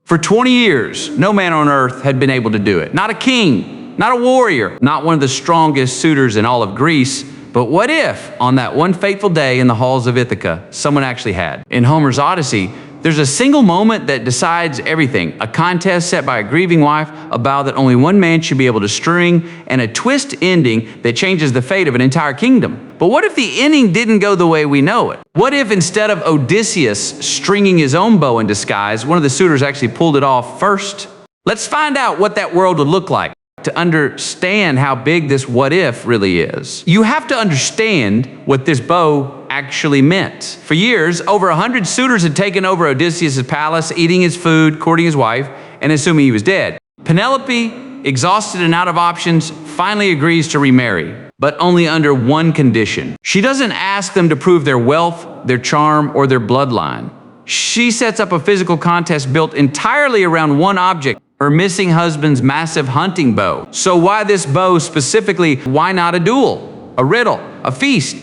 For 20 years, no man on earth had been able to do it. Not a king, not a warrior, not one of the strongest suitors in all of Greece. But what if, on that one fateful day in the halls of Ithaca, someone actually had? In Homer's Odyssey, there's a single moment that decides everything. A contest set by a grieving wife, a vow that only one man should be able to string, and a twist ending that changes the fate of an entire kingdom. But what if the ending didn't go the way we know it? What if instead of Odysseus stringing his own bow in disguise, one of the suitors actually pulled it off first? Let's find out what that world would look like. To understand how big this what if really is, you have to understand what this bow actually meant. For years, over 100 suitors had taken over Odysseus' palace, eating his food, courting his wife, and assuming he was dead. Penelope, exhausted and out of options, finally agrees to remarry, but only under one condition. She doesn't ask them to prove their wealth, their charm, or their bloodline. She sets up a physical contest built entirely around one object: her missing husband's massive hunting bow. So why this bow specifically? Why not a duel, a riddle, a feast?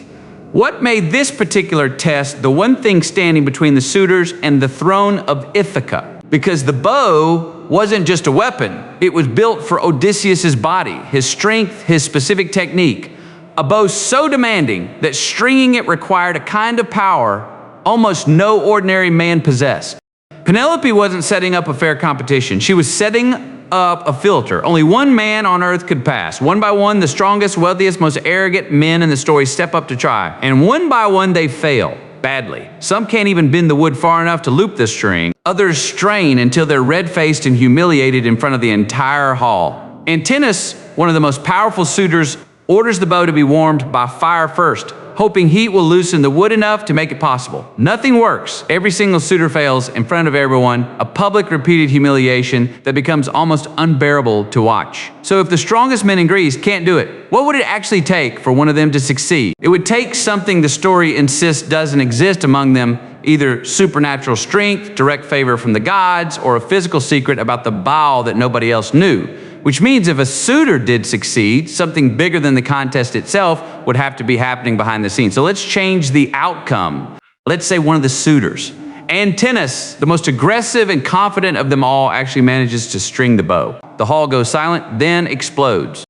What made this particular test the one thing standing between the suitors and the throne of Ithaca? Because the bow wasn't just a weapon. It was built for Odysseus' body, his strength, his specific technique. A bow so demanding that stringing it required a kind of power almost no ordinary man possessed. Penelope wasn't setting up a fair competition. She was setting up a filter. Only one man on earth could pass. One by one, the strongest, wealthiest, most arrogant men in the story step up to try. And one by one, they fail badly. Some can't even bend the wood far enough to loop the string. Others strain until they're red-faced and humiliated in front of the entire hall. Antinous, one of the most powerful suitors, orders the bow to be warmed by fire first, hoping heat will loosen the wood enough to make it possible. Nothing works. Every single suitor fails in front of everyone, a public repeated humiliation that becomes almost unbearable to watch. So if the strongest men in Greece can't do it, what would it actually take for one of them to succeed? It would take something the story insists doesn't exist among them, either supernatural strength, direct favor from the gods, or a physical secret about the bow that nobody else knew. Which means if a suitor did succeed, something bigger than the contest itself would have to be happening behind the scenes. So let's change the outcome. Let's say one of the suitors, Antinous, the most aggressive and confident of them all, actually manages to string the bow. The hall goes silent, then explodes.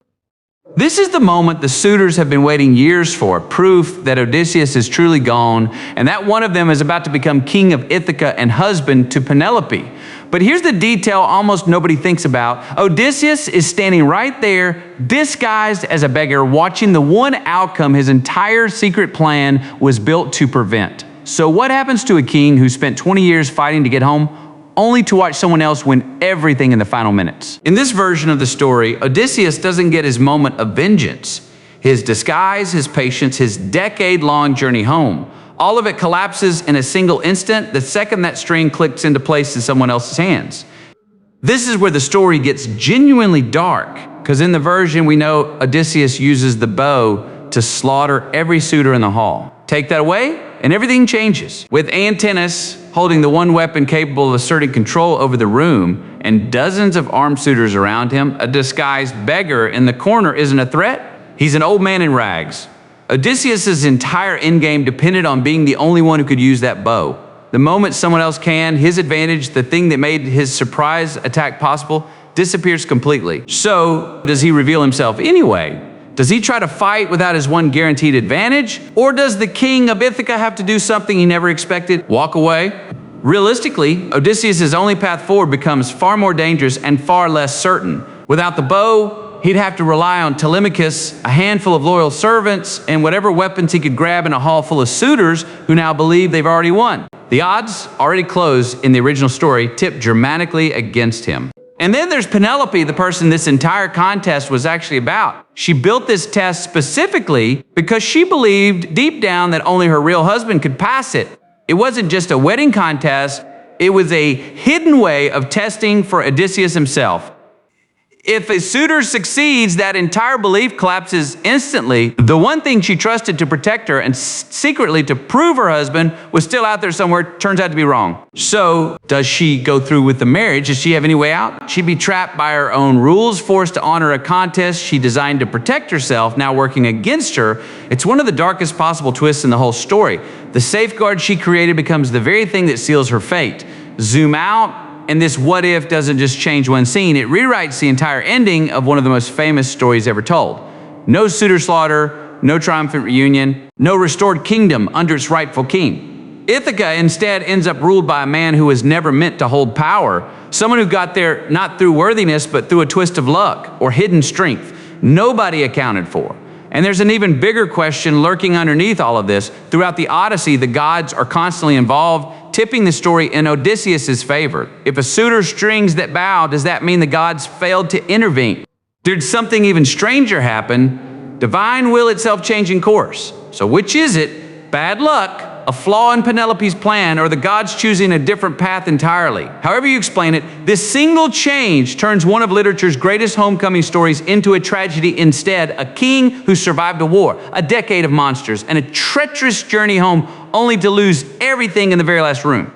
This is the moment the suitors have been waiting years for, proof that Odysseus is truly gone, and that one of them is about to become king of Ithaca and husband to Penelope. But here's the detail almost nobody thinks about. Odysseus is standing right there, disguised as a beggar, watching the one outcome his entire secret plan was built to prevent. So what happens to a king who spent 20 years fighting to get home, only to watch someone else win everything in the final minutes? In this version of the story, Odysseus doesn't get his moment of vengeance. His disguise, his patience, his decade-long journey home, all of it collapses in a single instant the second that string clicks into place in someone else's hands. This is where the story gets genuinely dark, because in the version we know Odysseus uses the bow to slaughter every suitor in the hall. Take that away, and everything changes. With Antinous holding the one weapon capable of asserting control over the room and dozens of armed suitors around him, a disguised beggar in the corner isn't a threat. He's an old man in rags. Odysseus' entire endgame depended on being the only one who could use that bow. The moment someone else can, his advantage, the thing that made his surprise attack possible, disappears completely. So, does he reveal himself anyway? Does he try to fight without his one guaranteed advantage? Or does the king of Ithaca have to do something he never expected? Walk away? Realistically, Odysseus' only path forward becomes far more dangerous and far less certain. Without the bow, he'd have to rely on Telemachus, a handful of loyal servants, and whatever weapons he could grab in a hall full of suitors who now believe they've already won. The odds, already closed in the original story, tip dramatically against him. And then there's Penelope, the person this entire contest was actually about. She built this test specifically because she believed deep down that only her real husband could pass it. It wasn't just a wedding contest, it was a hidden way of testing for Odysseus himself. If a suitor succeeds, that entire belief collapses instantly. The one thing she trusted to protect her and secretly to prove her husband was still out there somewhere, turns out to be wrong. So, does she go through with the marriage? Does she have any way out? She'd be trapped by her own rules, forced to honor a contest she designed to protect herself, now working against her. It's one of the darkest possible twists in the whole story. The safeguard she created becomes the very thing that seals her fate. Zoom out, And this what if doesn't just change one scene, it rewrites the entire ending of one of the most famous stories ever told. No suitor slaughter, no triumphant reunion, no restored kingdom under its rightful king. Ithaca instead ends up ruled by a man who was never meant to hold power, someone who got there not through worthiness but through a twist of luck or hidden strength. Nobody accounted for. And there's an even bigger question lurking underneath all of this. Throughout the Odyssey, the gods are constantly involved, tipping the story in Odysseus' favor. If a suitor strings that bow, does that mean the gods failed to intervene? Did something even stranger happen? Divine will itself changing course. So which is it? Bad luck, a flaw in Penelope's plan, or the gods choosing a different path entirely? However you explain it, this single change turns one of literature's greatest homecoming stories into a tragedy instead. A king who survived a war, a decade of monsters, and a treacherous journey home only to lose everything in the very last room.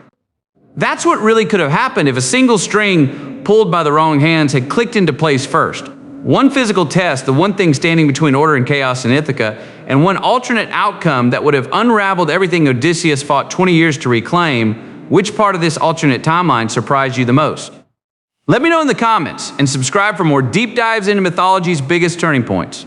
That's what really could have happened if a single string pulled by the wrong hands had clicked into place first. One physical test, the one thing standing between order and chaos in Ithaca, and one alternate outcome that would have unraveled everything Odysseus fought 20 years to reclaim. Which part of this alternate timeline surprised you the most? Let me know in the comments, and subscribe for more deep dives into mythology's biggest turning points.